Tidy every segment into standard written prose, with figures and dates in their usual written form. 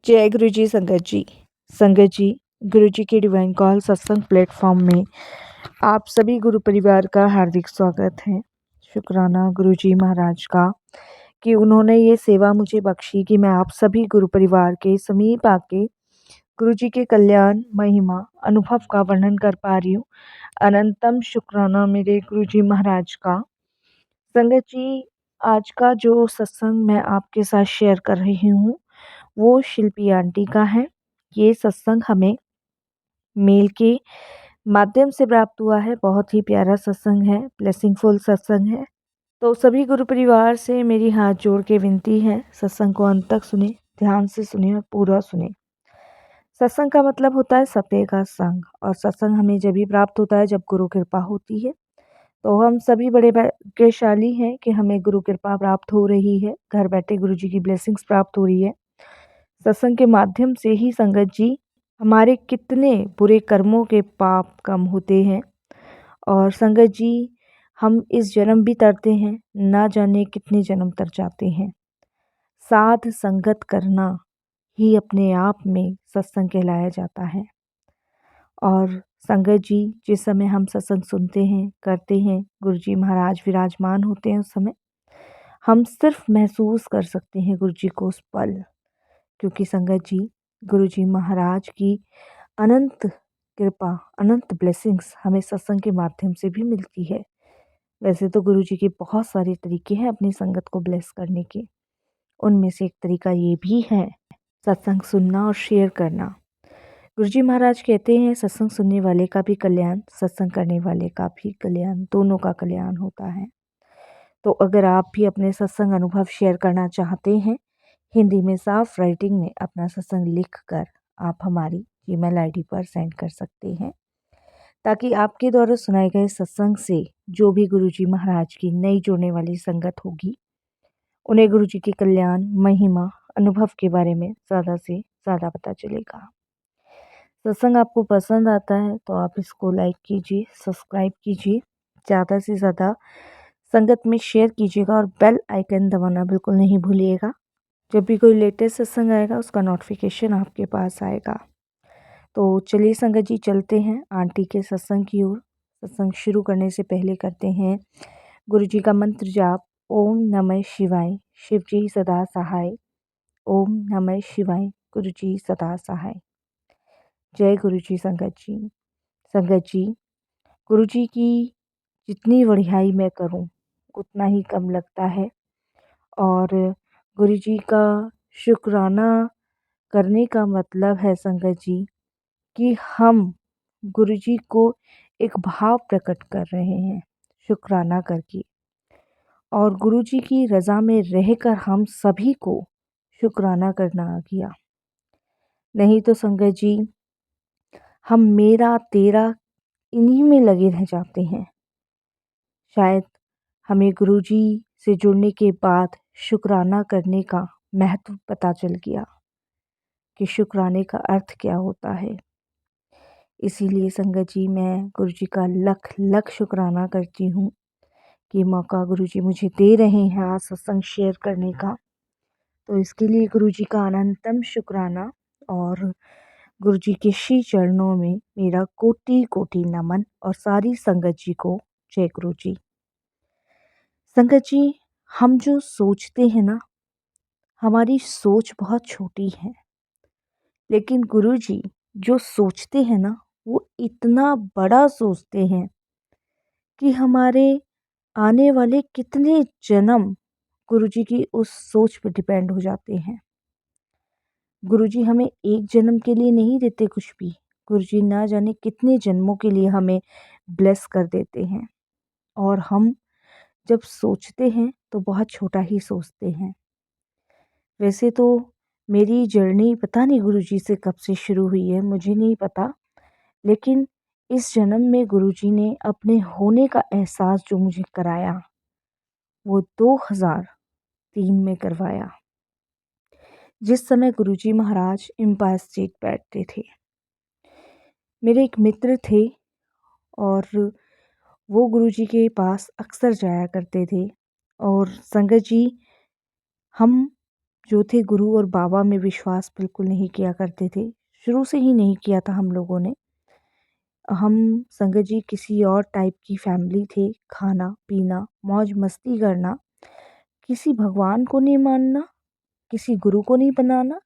जय गुरु जी संगत जी गुरु जी के डिवाइन कॉल सत्संग प्लेटफॉर्म में आप सभी गुरु परिवार का हार्दिक स्वागत है। शुक्राना गुरु जी महाराज का कि उन्होंने ये सेवा मुझे बख्शी कि मैं आप सभी गुरु परिवार के समीप आके गुरु जी के कल्याण महिमा अनुभव का वर्णन कर पा रही हूँ। अनंतम शुक्राना मेरे गुरु जी महाराज का। संगत जी, आज का जो सत्संग मैं आपके साथ शेयर कर रही हूँ वो शिल्पी आंटी का है। ये सत्संग हमें मेल के माध्यम से प्राप्त हुआ है। बहुत ही प्यारा सत्संग है, ब्लेसिंगफुल सत्संग है। तो सभी गुरु परिवार से मेरी हाथ जोड़ के विनती है, सत्संग को अंत तक सुने, ध्यान से सुने और पूरा सुने। सत्संग का मतलब होता है सत्य का संग, और सत्संग हमें जब भी प्राप्त होता है जब गुरु कृपा होती है। तो हम सभी बड़े भाग्यशाली हैं कि हमें गुरु कृपा प्राप्त हो रही है, घर बैठे गुरु जी की ब्लेसिंग्स प्राप्त हो रही है। सत्संग के माध्यम से ही संगत जी हमारे कितने बुरे कर्मों के पाप कम होते हैं, और संगत जी हम इस जन्म भी तरते हैं, ना जाने कितने जन्म तर जाते हैं। साध संगत करना ही अपने आप में सत्संग कहलाया जाता है। और संगत जी जिस समय हम सत्संग सुनते हैं, करते हैं, गुरु जी महाराज विराजमान होते हैं, उस समय हम सिर्फ महसूस कर सकते हैं गुरु जी को उस पल, क्योंकि संगत जी गुरु जी महाराज की अनंत कृपा, अनंत ब्लेसिंग्स हमें सत्संग के माध्यम से भी मिलती है। वैसे तो गुरु जी के बहुत सारे तरीके हैं अपनी संगत को ब्लेस करने के, उनमें से एक तरीका ये भी है सत्संग सुनना और शेयर करना। गुरु जी महाराज कहते हैं सत्संग सुनने वाले का भी कल्याण, सत्संग करने वाले का भी कल्याण, दोनों का कल्याण होता है। तो अगर आप भी अपने सत्संग अनुभव शेयर करना चाहते हैं, हिंदी में साफ राइटिंग में अपना सत्संग लिख कर आप हमारी ईमेल आईडी पर सेंड कर सकते हैं, ताकि आपके द्वारा सुनाए गए सत्संग से जो भी गुरु जी महाराज की नई जुड़ने वाली संगत होगी, उन्हें गुरु जी के कल्याण महिमा अनुभव के बारे में ज़्यादा से ज़्यादा पता चलेगा। सत्संग आपको पसंद आता है तो आप इसको लाइक कीजिए, सब्सक्राइब कीजिए, ज़्यादा से ज़्यादा संगत में शेयर कीजिएगा और बेल आइकन दबाना बिल्कुल नहीं भूलिएगा। जब भी कोई लेटेस्ट सत्संग आएगा उसका नोटिफिकेशन आपके पास आएगा। तो चलिए संगत जी चलते हैं आंटी के सत्संग की ओर। सत्संग शुरू करने से पहले करते हैं गुरु जी का मंत्र जाप। ओम नमः शिवाय, शिव जी सदा सहाय। ओम नमः शिवाय, गुरु जी सदा सहाय। जय गुरु जी संगत जी। संगत जी गुरु जी की जितनी बढ़ियाई मैं करूं उतना ही कम लगता है, और गुरु जी का शुक्राना करने का मतलब है संगत जी कि हम गुरु जी को एक भाव प्रकट कर रहे हैं शुक्राना करके, और गुरु जी की रज़ा में रहकर हम सभी को शुक्राना करना आ गया। नहीं तो संगत जी हम मेरा तेरा इन्हीं में लगे रह जाते हैं। शायद हमें गुरु जी से जुड़ने के बाद शुक्राना करने का महत्व पता चल गया कि शुक्राने का अर्थ क्या होता है। इसीलिए संगत जी मैं गुरु जी का लख लख शुक्राना करती हूँ कि मौका गुरु जी मुझे दे रहे हैं आज सत्संग शेयर करने का। तो इसके लिए गुरु जी का अनंतम शुक्राना, और गुरु जी के श्री चरणों में मेरा कोटि कोटि नमन, और सारी संगत जी को जय गुरु जी। संगत जी हम जो सोचते हैं ना, हमारी सोच बहुत छोटी है, लेकिन गुरु जी जो सोचते हैं ना वो इतना बड़ा सोचते हैं कि हमारे आने वाले कितने जन्म गुरु जी की उस सोच पर डिपेंड हो जाते हैं। गुरु जी हमें एक जन्म के लिए नहीं देते कुछ भी, गुरु जी ना जाने कितने जन्मों के लिए हमें ब्लेस कर देते हैं, और हम जब सोचते हैं तो बहुत छोटा ही सोचते हैं। वैसे तो मेरी जर्नी पता नहीं गुरु जी से कब से शुरू हुई है, मुझे नहीं पता, लेकिन इस जन्म में गुरु जी ने अपने होने का एहसास जो मुझे कराया वो 2003 में करवाया, जिस समय गुरु जी महाराज एम्पायर स्टेट बैठते थे। मेरे एक मित्र थे और वो गुरु जी के पास अक्सर जाया करते थे, और संगत जी हम जो थे गुरु और बाबा में विश्वास बिल्कुल नहीं किया करते थे। शुरू से ही नहीं किया था हम लोगों ने। हम संगत जी किसी और टाइप की फैमिली थे। खाना-पीना, मौज-मस्ती करना, किसी भगवान को नहीं मानना, किसी गुरु को नहीं बनाना,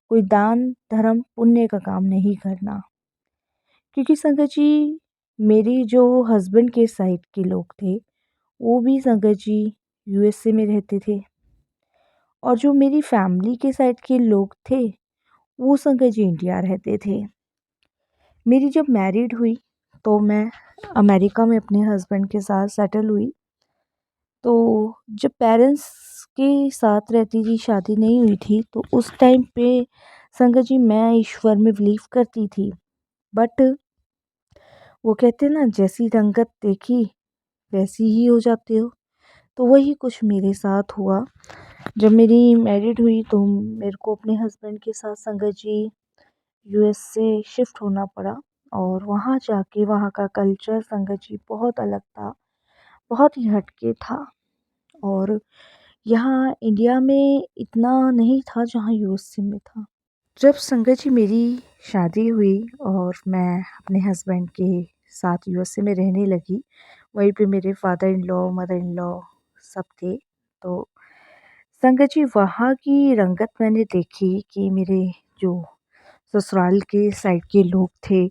कोई दान, धर्म, पुण्य का काम नहीं करना। क्योंकि संगत जी मेरी जो हस्बैंड के साइड के लोग थे, वो भी संगत जी यूएसए में रहते थे और जो मेरी फैमिली के साइड के लोग थे, वो संगत जी इंडिया रहते थे। मेरी जब मैरिड हुई तो मैं अमेरिका में अपने हस्बैंड के साथ सेटल हुई। तो जब पेरेंट्स के साथ रहती थी, शादी नहीं हुई थी, तो उस टाइम पे संगत जी मैं ईश्वर में बिलीव करती थी। बट वो कहते हैं ना, जैसी रंगत देखी वैसी ही हो जाते हो। तो वही कुछ मेरे साथ हुआ। जब मेरी मैरिड हुई तो मेरे को अपने हस्बैंड के साथ संगत जी यूएस से शिफ्ट होना पड़ा और वहाँ जाके वहाँ का कल्चर संगत जी बहुत अलग था, बहुत ही हटके था और यहाँ इंडिया में इतना नहीं था जहाँ यूएसए में था। जब संगत जी मेरी शादी हुई और मैं अपने हस्बैंड के साथ यूएसए में रहने लगी, वहीं पे मेरे father in law, mother in law सब थे। तो संगत जी वहाँ की रंगत मैंने देखी कि मेरे जो ससुराल के साइड के लोग थे,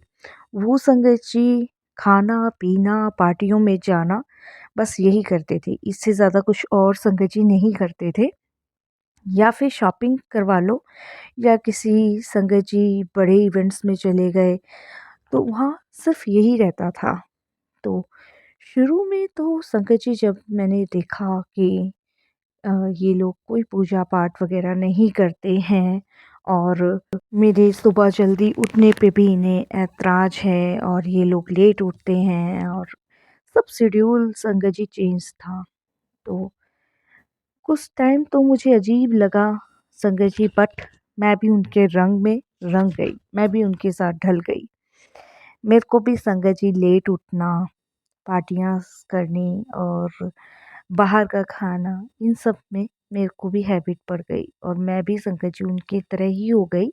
वो संगत जी खाना-पीना, पार्टियों में जाना, बस यही करते थे। इससे ज़्यादा कुछ और संगत जी नहीं करते थे। या फिर शॉपिंग करवा लो या किसी संगत जी बड़े इवेंट्स में चले गए, तो वहाँ सिर्फ़ यही रहता था। तो शुरू में तो संगत जी जब मैंने देखा कि अ, ये लोग कोई पूजा-पाठ वग़ैरह नहीं करते हैं और मेरे सुबह जल्दी उठने पे भी इन्हें ऐतराज़ है और ये लोग लेट उठते हैं और सब शेड्यूल संगत जी चेंज था। तो कुछ टाइम तो मुझे अजीब लगा संगत जी, बट मैं भी उनके रंग में रंग गई, मैं भी उनके साथ ढल गई। मेरे को भी संगत जी लेट उठना, पार्टियाँ करनी और बाहर का खाना, इन सब में मेरे को भी हैबिट पड़ गई और मैं भी संगत जी उनकी तरह ही हो गई,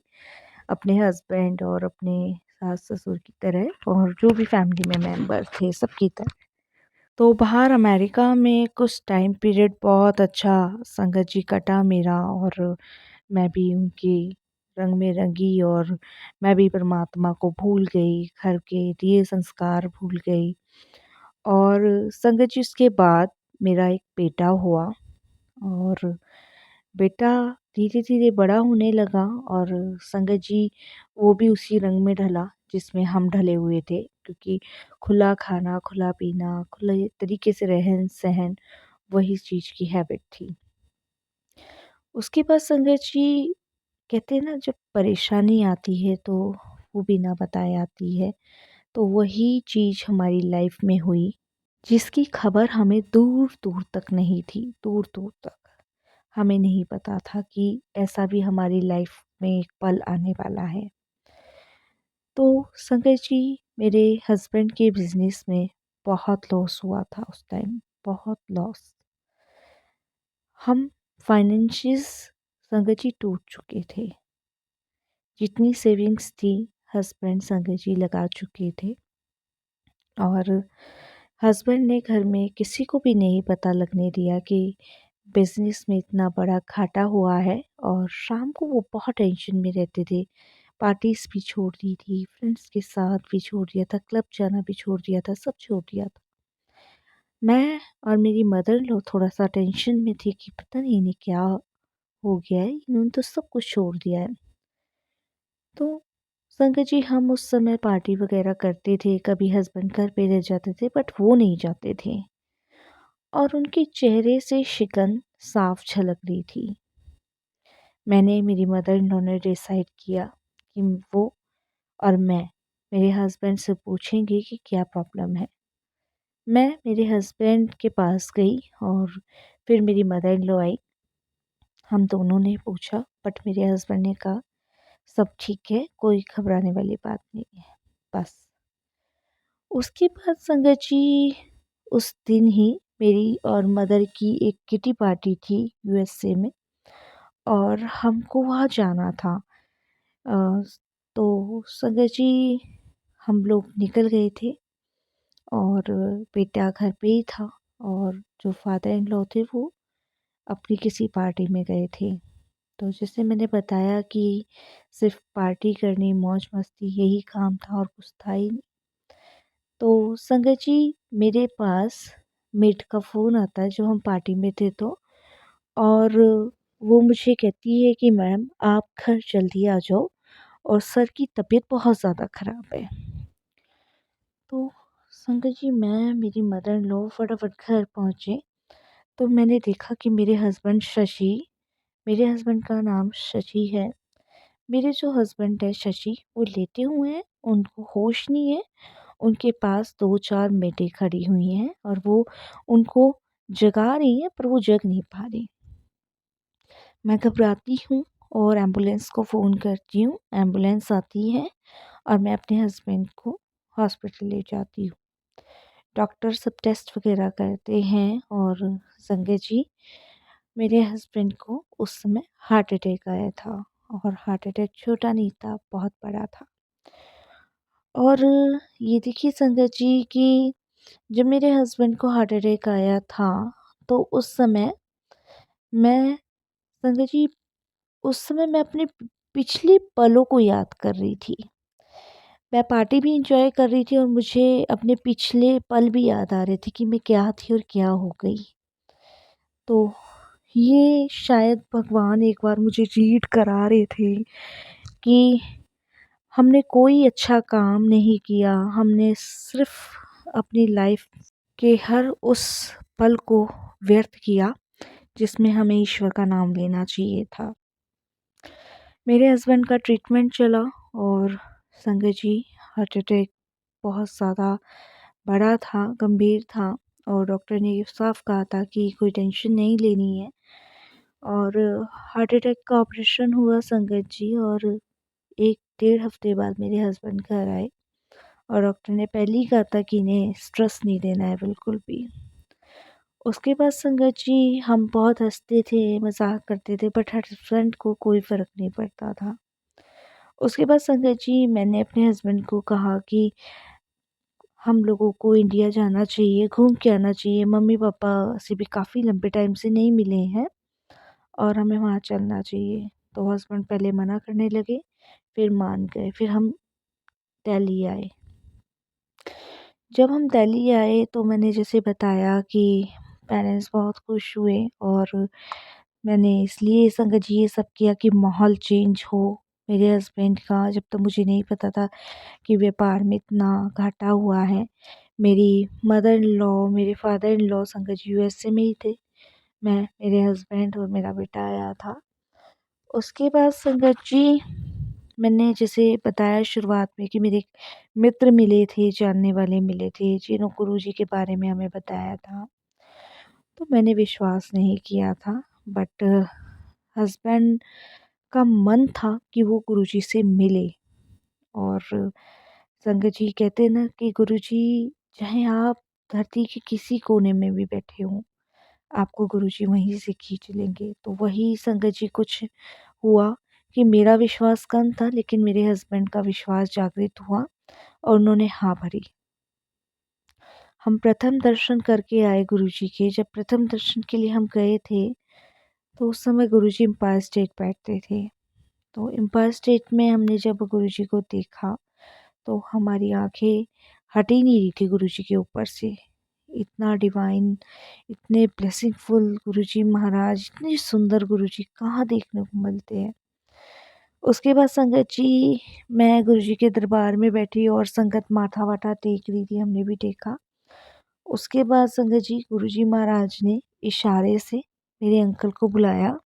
अपने हस्बैंड और अपने सास-ससुर की तरह और जो भी फैमिली में मेंबर थे सबकी तरह। तो बाहर अमेरिका में कुछ टाइम पीरियड बहुत अच्छा संगत जी कटा मेरा और मैं भी उनके रंग में रंगी और मैं भी परमात्मा को भूल गई, घर के दिए संस्कार भूल गई। और संगत जी उसके बाद मेरा एक बेटा हुआ और बेटा धीरे-धीरे बड़ा होने लगा और संगत जी वो भी उसी रंग में ढला जिसमें हम ढले हुए थे, क्योंकि खुला खाना, खुला पीना, खुले तरीके से रहन-सहन वही चीज़ की हैबिट थी। उसके बाद संगत जी कहते हैं ना, जब परेशानी आती है तो वो बिना बताए आती है। तो वही चीज़ हमारी लाइफ में हुई जिसकी खबर हमें दूर-दूर तक नहीं थी, दूर-दूर तक। हमें नहीं पता था कि ऐसा भी हमारी लाइफ में एक पल आने वाला है। तो संगत जी मेरे हस्बैंड के बिज़नेस में बहुत लॉस हुआ था उस टाइम, बहुत लॉस। हम फाइनेंशियस संगत जी टूट चुके थे। जितनी सेविंग्स थी हस्बैंड संगत जी लगा चुके थे और हस्बैंड ने घर में किसी को भी नहीं पता लगने दिया कि बिज़नेस में इतना बड़ा घाटा हुआ है। और शाम को वो बहुत टेंशन में रहते थे। पार्टीज़ भी छोड़ दी थी, फ्रेंड्स के साथ भी छोड़ दिया था, क्लब जाना भी छोड़ दिया था, सब छोड़ दिया था। मैं और मेरी मदर इन लॉ थोड़ा-सा टेंशन में थी कि पता नहीं इन्हें क्या हो गया है, इन्होंने तो सब कुछ छोड़ दिया है। तो संगत जी हम उस समय पार्टी वगैरह करते थे, कभी हस्बैंड घर पे रह जाते थे, बट वो नहीं जाते थे और उनके चेहरे से शिकन साफ झलक रही थी। मैंने, मेरी मदर इन लॉ ने डिसाइड किया कि वो और मैं मेरे हस्बैंड से पूछेंगे कि क्या प्रॉब्लम है। मैं मेरे हस्बैंड के पास गई और फिर मेरी मदर इन लॉ आई। हम दोनों ने पूछा, बट मेरे हस्बैंड ने कहा सब ठीक है, कोई घबराने वाली बात नहीं है, बस। उसके बाद संगत जी उस दिन ही मेरी और मदर की एक किटी पार्टी थी यूएसए में और हमको वहाँ जाना था। अ, तो संगत जी हम लोग निकल गए थे और बेटा घर पे ही था और जो फादर इन लॉ थे वो अपनी किसी पार्टी में गए थे। तो जैसे मैंने बताया कि सिर्फ़ पार्टी करनी, मौज-मस्ती यही काम था और कुछ था ही नहीं। तो संगत जी मेरे पास मेट का फ़ोन आता है जब हम पार्टी में थे तो, और वो मुझे कहती है कि मैम आप घर जल्दी आ जाओ और सर की तबीयत बहुत ज़्यादा ख़राब है। तो संगत जी मैं मेरी मदर इन लॉ फटाफट घर पहुँचे, तो मैंने देखा कि मेरे हस्बैंड का नाम शशि है। मेरे जो हस्बैंड है शशि वो लेटे हुए हैं, उनको होश नहीं है। उनके पास 2-4 मेटें खड़ी हुई हैं और वो उनको जगा रही हैं पर वो जग नहीं पा रही। मैं घबराती हूँ और एम्बुलेंस को फ़ोन करती हूँ, एम्बुलेंस आती है और मैं अपने हस्बैंड को हॉस्पिटल ले जाती हूँ। डॉक्टर सब टेस्ट वग़ैरह करते हैं और संगत जी मेरे हस्बैंड को उस समय हार्ट अटैक आया था, और हार्ट अटैक छोटा नहीं था, बहुत बड़ा था। और ये देखिए संगत जी कि जब मेरे हस्बैंड को हार्ट अटैक आया था, तो उस समय मैं संगत जी उस समय मैं अपने पिछले पलों को याद कर रही थी। मैं पार्टी भी एन्जॉय कर रही थी और मुझे अपने पिछले पल भी याद आ रहे थे कि मैं क्या थी और क्या हो गई। तो ये शायद भगवान एक बार मुझे रीड करा रहे थे कि हमने कोई अच्छा काम नहीं किया, हमने सिर्फ़ अपनी लाइफ़ के हर उस पल को व्यर्थ किया जिसमें हमें ईश्वर का नाम लेना चाहिए था। मेरे हस्बैंड का ट्रीटमेंट चला और संगत जी हार्ट अटैक बहुत ज़्यादा बड़ा था, गंभीर था, और डॉक्टर ने ये साफ कहा था कि कोई टेंशन नहीं लेनी है। और हार्ट अटैक का ऑपरेशन हुआ संगत जी, और 1 डेढ़ हफ़्ते बाद मेरे हस्बैंड घर आए और डॉक्टर ने पहले ही कहा था कि इन्हें स्ट्रेस नहीं देना है बिल्कुल भी। उसके बाद संगत जी हम बहुत हँसते थे, मज़ाक करते थे, बट हस्बैंड को कोई फ़र्क नहीं पड़ता था। उसके बाद संगत जी मैंने अपने हस्बैंड को कहा कि हम लोगों को इंडिया जाना चाहिए, घूम के आना चाहिए, मम्मी-पापा से भी काफ़ी लंबे टाइम से नहीं मिले हैं और हमें वहाँ चलना चाहिए। तो हस्बैंड पहले मना करने लगे, फिर मान गए, फिर हम दिल्ली आए। जब हम दिल्ली आए तो मैंने जैसे बताया कि पेरेंट्स बहुत खुश हुए, और मैंने इसलिए संगत जी ये सब किया कि माहौल चेंज हो मेरे हस्बैंड का, जब तक मुझे नहीं पता था कि व्यापार में इतना घाटा हुआ है। मेरी मदर इन लॉ, मेरे फादर इन लॉ संगत जी यूएसए में ही थे। मैं, मेरे हस्बैंड और मेरा बेटा आया था। उसके बाद संगत जी मैंने जैसे बताया शुरुआत में कि मेरे मित्र मिले थे, जानने वाले मिले थे, जिन्हों गुरुजी के बारे में हमें बताया था। तो मैंने विश्वास नहीं किया था, बट हस्बैंड का मन था कि वो गुरुजी से मिले। और संगत जी कहते हैं ना कि गुरुजी चाहे आप धरती के किसी कोने में भी बैठे हों, आपको गुरुजी वहीं से खींच लेंगे। तो वही संगत जी कुछ हुआ कि मेरा विश्वास कम था लेकिन मेरे हस्बैंड का विश्वास जागृत हुआ और उन्होंने हाँ भरी। हम प्रथम दर्शन करके आए गुरुजी के। जब प्रथम दर्शन के लिए हम गए थे तो उस समय गुरुजी एम्पायर स्टेट बैठते थे। तो एम्पायर स्टेट में हमने जब गुरुजी को देखा तो हमारी आंखें हट ही नहीं रही थी गुरुजी के ऊपर से। इतना डिवाइन, इतने ब्लेसिंगफुल गुरुजी महाराज, इतने सुंदर गुरुजी कहाँ देखने को मिलते हैं। उसके बाद संगत जी मैं गुरुजी के दरबार में बैठी और संगत माथा वाथा टेक रही थी, हमने भी टेका। उसके बाद संगत जी गुरुजी महाराज ने इशारे से मेरे अंकल को बुलाया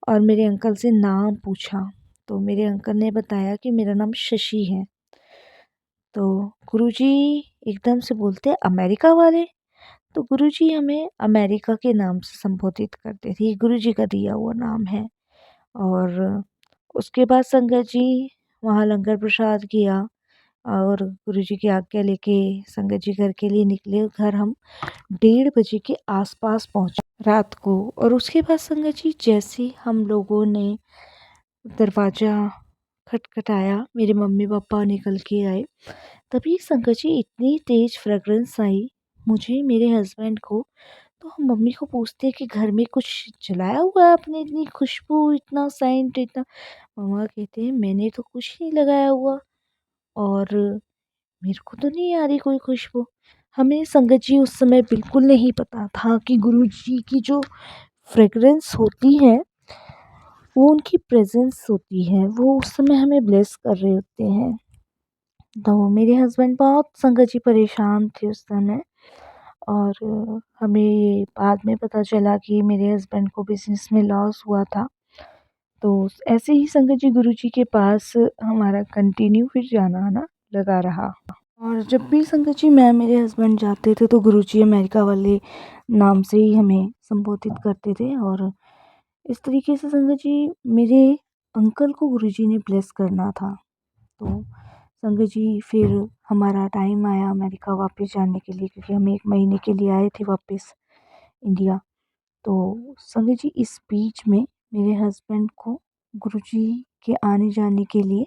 और मेरे अंकल से नाम पूछा। तो मेरे अंकल ने बताया कि मेरा नाम शशि है। तो गुरुजी एकदम से बोलते अमेरिका वाले। तो गुरुजी हमें अमेरिका के नाम से संबोधित करते थे, ये गुरुजी का दिया हुआ नाम है। और उसके बाद संगत जी वहाँ लंगर प्रसाद किया, और गुरुजी की आज्ञा लेके संगत जी घर के लिए निकले। घर हम 1:30 बजे के आसपास पहुंचे रात को। और उसके बाद संगत जी जैसे हम लोगों ने दरवाज़ा खटखटाया, मेरे मम्मी पापा निकल के आए, तभी संगत जी इतनी तेज़ फ्रेगरेंस आई मुझे, मेरे हस्बैंड को। तो हम मम्मी को पूछते हैं कि घर में कुछ जलाया हुआ है आपने, इतनी खुशबू, इतना सेंट, इतना। मम्मा कहते हैं मैंने तो कुछ नहीं लगाया हुआ और मेरे को तो नहीं आ रही कोई खुशबू। हमें संगत जी उस समय बिल्कुल नहीं पता था कि गुरुजी की जो फ्रेगरेंस होती है वो उनकी प्रेजेंस होती है, वो उस समय हमें ब्लेस कर रहे होते हैं। तो मेरे हस्बैंड बहुत संगत जी परेशान थे उस समय। और हमें ये बाद में पता चला कि मेरे हस्बैंड को बिज़नेस में लॉस हुआ था। तो ऐसे ही संगत जी गुरुजी के पास हमारा कंटिन्यू फिर जाना-आना लगा रहा। और जब भी संगत जी मैं मेरे हस्बैंड जाते थे तो गुरुजी अमेरिका वाले नाम से ही हमें संबोधित करते थे। और इस तरीके से संगत जी मेरे अंकल को गुरुजी ने ब्लेस करना था। तो संगत जी फिर हमारा टाइम आया अमेरिका वापस जाने के लिए, क्योंकि हम 1 महीने के लिए आए थे वापस इंडिया। तो संगत जी इस बीच में मेरे हस्बैंड को गुरुजी के आने जाने के लिए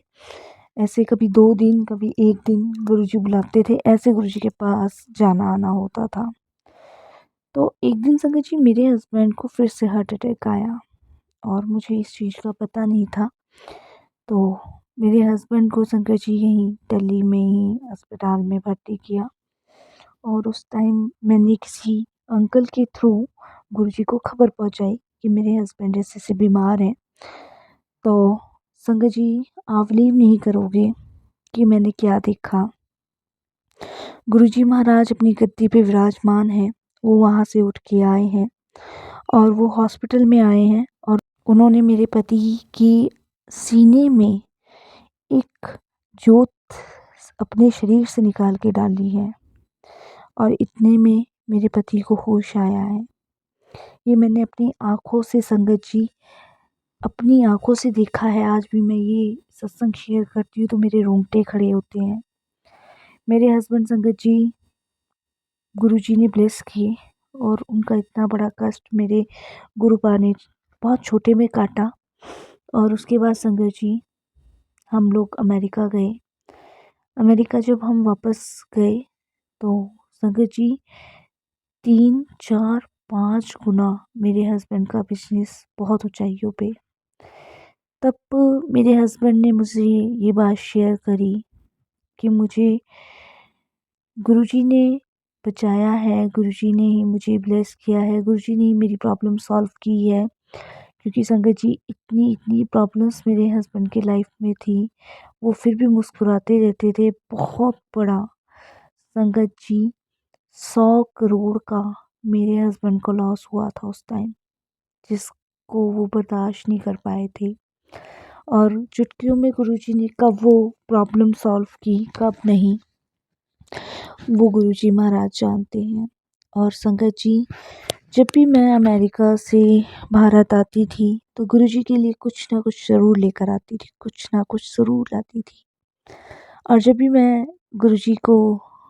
ऐसे कभी 2 दिन, कभी 1 दिन गुरुजी बुलाते थे, ऐसे गुरुजी के पास जाना आना होता था। तो एक दिन संगत जी मेरे हस्बैंड को फिर से हार्ट अटैक आया और मुझे इस चीज़ का पता नहीं था। तो मेरे हस्बैंड को संगत जी यहीं दिल्ली में ही अस्पताल में भर्ती किया। और उस टाइम मैंने किसी अंकल के थ्रू गुरुजी को खबर पहुंचाई कि मेरे हस्बैंड ऐसे बीमार हैं। तो संगत जी आप बिलीव नहीं करोगे कि मैंने क्या देखा। गुरुजी महाराज अपनी गद्दी पे विराजमान हैं, वो वहाँ से उठ के आए हैं और वो हॉस्पिटल में आए हैं और उन्होंने मेरे पति की सीने में एक जोत अपने शरीर से निकाल के डाली है और इतने में मेरे पति को होश आया है। ये मैंने अपनी आँखों से संगत जी अपनी आँखों से देखा है। आज भी मैं ये सत्संग शेयर करती हूँ तो मेरे रोंगटे खड़े होते हैं। मेरे हस्बैंड संगत जी गुरुजी ने ब्लेस किए और उनका इतना बड़ा कष्ट मेरे गुरुपा ने बहुत छोटे में काटा। और उसके बाद संगत जी हम लोग अमेरिका गए। अमेरिका जब हम वापस गए तो संगत जी 3, 4, 5 गुना मेरे हस्बैंड का बिजनेस बहुत ऊंचाइयों पे। तब मेरे हस्बैंड ने मुझे ये बात शेयर करी कि मुझे गुरुजी ने बचाया है, गुरुजी ने ही मुझे ब्लेस किया है, गुरुजी ने ही मेरी प्रॉब्लम सॉल्व की है। क्योंकि संगत जी इतनी इतनी प्रॉब्लम्स मेरे हस्बैंड के लाइफ में थी, वो फिर भी मुस्कुराते रहते थे। बहुत बड़ा संगत जी 100 करोड़ का मेरे हस्बैंड को लॉस हुआ था उस टाइम, जिसको वो बर्दाश्त नहीं कर पाए थे। और चुटकियों में गुरुजी ने कब वो प्रॉब्लम सॉल्व की, कब नहीं, वो गुरुजी महाराज जानते हैं। और संगत जी जब भी मैं अमेरिका से भारत आती थी तो गुरुजी के लिए कुछ ना कुछ ज़रूर लेकर आती थी, कुछ ना कुछ ज़रूर लाती थी। और जब भी मैं गुरुजी को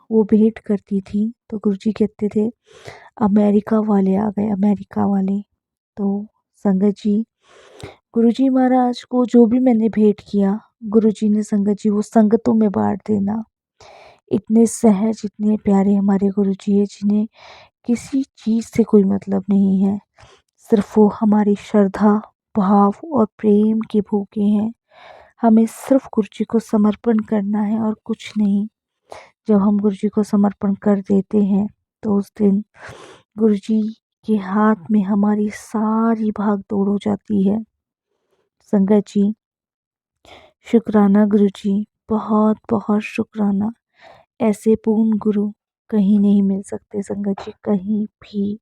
वो भेंट करती थी तो गुरुजी कहते थे अमेरिका वाले आ गए, अमेरिका वाले। तो संगत जी गुरुजी महाराज को जो भी मैंने भेंट किया, गुरुजी ने संगत जी वो संगतों में बांट देना। इतने सहज, इतने प्यारे हमारे गुरुजी है, जिन्हें किसी चीज़ से कोई मतलब नहीं है। सिर्फ वो हमारी श्रद्धा, भाव और प्रेम के भूखे हैं। हमें सिर्फ गुरुजी को समर्पण करना है और कुछ नहीं। जब हम गुरुजी को समर्पण कर देते हैं तो उस दिन गुरुजी के हाथ में हमारी सारी भाग दौड़ हो जाती है। संगत जी शुक्राना गुरुजी, बहुत बहुत शुक्राना। ऐसे पूर्ण गुरु कहीं नहीं मिल सकते संगत जी, कहीं भी।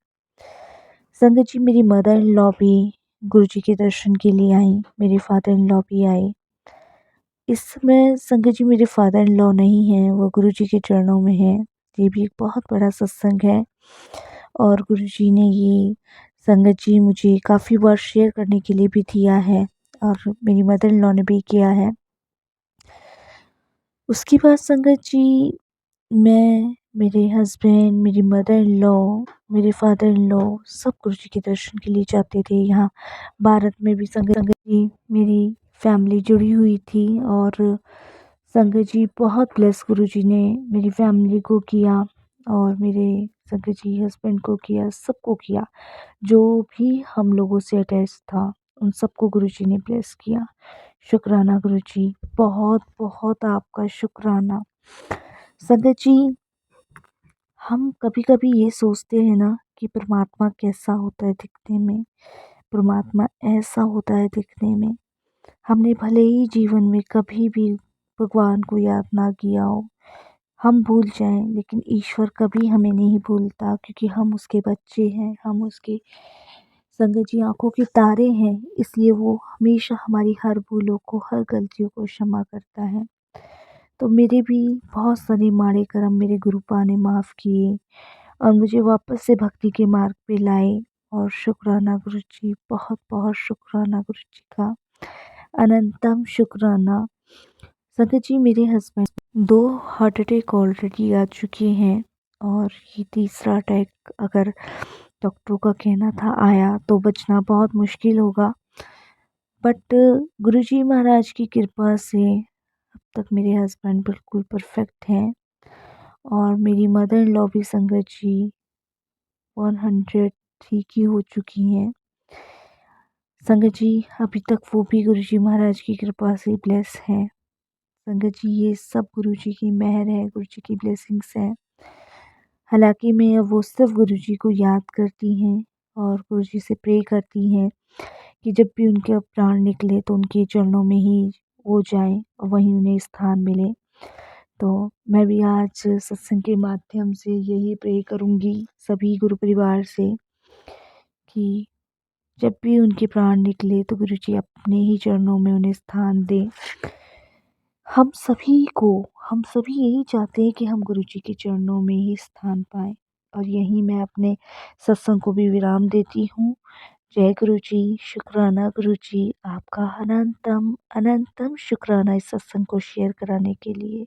संगत जी मेरी मदर इन लॉ भी गुरुजी के दर्शन के लिए आई, मेरे फादर इन लॉ भी आए। इस समय संगत जी मेरे फादर इन लॉ नहीं हैं, वो गुरुजी के चरणों में हैं। ये भी एक बहुत बड़ा सत्संग है और गुरुजी ने ये संगत जी मुझे काफ़ी बार शेयर करने के लिए भी दिया है और मेरी मदर इन लॉ ने भी किया है। उसके बाद संगत जी मैं, मेरे हस्बैंड, मेरी मदर इन लॉ, मेरे फादर इन लॉ सब गुरुजी के दर्शन के लिए जाते थे। यहाँ भारत में भी संगत जी मेरी फैमिली जुड़ी हुई थी और संगत जी बहुत ब्लेस गुरुजी ने मेरी फैमिली को किया और मेरे संगत जी हस्बैंड को किया, सबको किया। जो भी हम लोगों से अटैच था उन सबको गुरुजी ने ब्लेस किया। शुक्राना गुरुजी, बहुत बहुत आपका शुक्राना। संगत जी हम कभी-कभी ये सोचते हैं ना कि परमात्मा कैसा होता है दिखने में, परमात्मा ऐसा होता है दिखने में। हमने भले ही जीवन में कभी भी भगवान को याद ना किया हो, हम भूल जाएं, लेकिन ईश्वर कभी हमें नहीं भूलता क्योंकि हम उसके बच्चे हैं, हम उसके संगत जी आंखों के तारे हैं, इसलिए वो हमेशा हमारी हर भूलों को, हर गलतियों को क्षमा करता है। तो मेरे भी बहुत सारे माड़े कर्म मेरे गुरुपा ने माफ़ किए और मुझे वापस से भक्ति के मार्ग पे लाए और शुक्राना गुरुजी, बहुत-बहुत शुक्राना गुरुजी का, अनंतम शुक्राना। संगत जी मेरे हस्बैंड 2 हार्ट अटैक ऑलरेडी आ चुके हैं और ये तीसरा अटैक अगर डॉक्टरों का कहना था आया तो बचना बहुत मुश्किल होगा। बट गुरुजी महाराज की कृपा से अब तक मेरे हस्बैंड बिल्कुल परफेक्ट हैं और मेरी मदर इन लॉ भी संगत जी 100 ठीक ही हो चुकी हैं। संगत जी अभी तक वो भी गुरुजी महाराज की कृपा से ब्लेस हैं। संगत जी ये सब गुरुजी की मेहर है, गुरुजी की ब्लेसिंग्स हैं। हालाँकि मैं अब वो सिर्फ़ गुरुजी को याद करती हैं और गुरुजी से प्रे करती हैं कि जब भी उनके अब प्राण निकले तो उनके चरणों में ही वो जाएँ और वहीं उन्हें स्थान मिले। तो मैं भी आज सत्संग के माध्यम से यही प्रे करूँगी सभी गुरु परिवार से कि जब भी उनके प्राण निकले तो गुरुजी अपने ही चरणों में उन्हें स्थान दें। हम सभी यही चाहते हैं कि हम गुरुजी के चरणों में ही स्थान पाएँ और यहीं मैं अपने सत्संग को भी विराम देती हूँ। जय गुरुजी, शुक्राना गुरुजी, आपका अनंतम अनंतम शुक्राना इस सत्संग को शेयर कराने के लिए।